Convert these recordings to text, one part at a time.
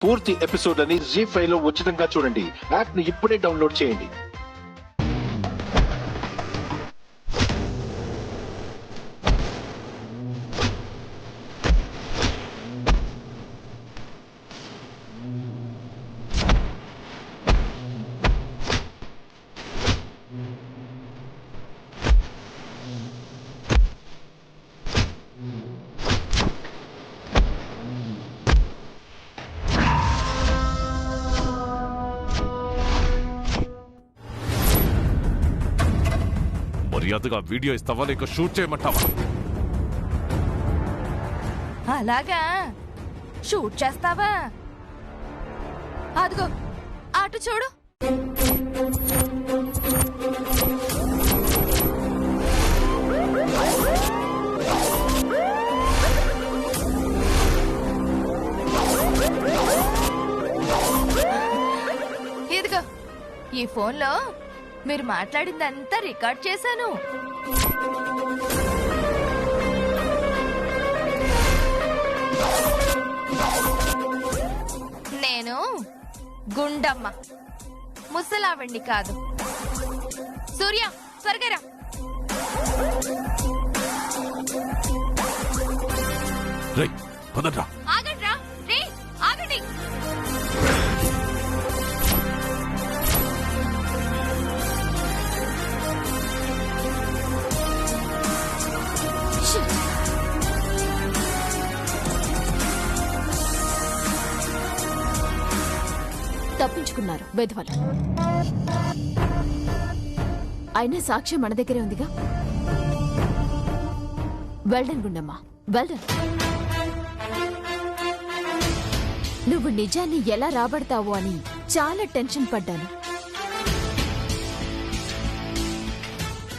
పూర్తి ఎపిసోడ్ అని జీ5 లో ఉచితంగా చూడండి. యాప్ ని ఇప్పుడే డౌన్లోడ్ చేయండి. మర్యాదగా వీడియో ఇస్తావా లేక షూట్ చేయమంటావా? అలాగా షూట్ చేస్తావా? అదిగో అటు చూడు. ఇదిగో ఈ ఫోన్లో మీరు మాట్లాడిందంతా రికార్డ్ చేశాను. నేను గుండమ్మ, ముసలావండి కాదు. సూర్య త్వరగా రా. రేయ్ పదండ్రా. ఆగండి రా. రే ఆగండి. తప్పించుకున్నారు బెదవలు. అయినా సాక్ష్యం మన దగ్గరే ఉందిగా. Well done Gundamma, well done. నువ్వు నిజాన్ని ఎలా రాబడతావు అని చాలా టెన్షన్ పడ్డాను.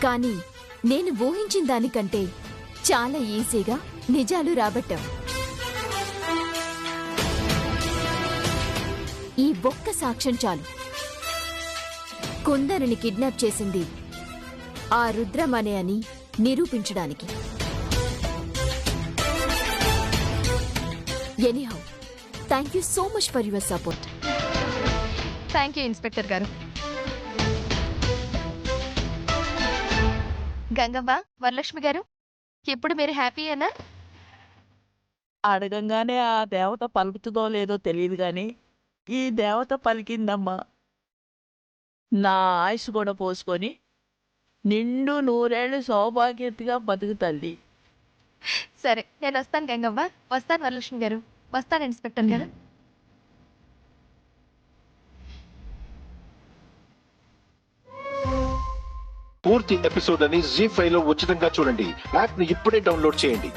కానీ నేను ఊహించిన దానికంటే చాలా ఈజీగా నిజాలు రాబట్టావు. ఈ ఒక్క సాక్ష్యం చాలు. కుందరుని కిడ్నాప్ చేసింది ఆ రుద్రమనే అని నిరూపించడానికి. Anyhow, thank you so much for your support. Thank you inspector గారు. గంగవ్వ, వరలక్ష్మి గారు, ఇప్పుడు మీరు హ్యాపీయేనా? అడగంగానే ఆ దేవత పలుకుతుందో లేదో తెలియదు గాని ఈ దేవత పలికిందమ్మా. నా ఆయుష్ కూడా పోసుకొని నిండు నూరేళ్ళు సౌభాగ్యతగా బతుకు తల్లి. సరే, నేను వస్తాను గంగవ్వ. వస్తాను వరలక్ష్మి గారు. వస్తాను ఇన్స్పెక్టర్ గారు. పూర్తి ఎపిసోడ్ అని జీ5 లో ఉచితంగా చూడండి. యాప్ ని ఇప్పుడే డౌన్లోడ్ చేయండి.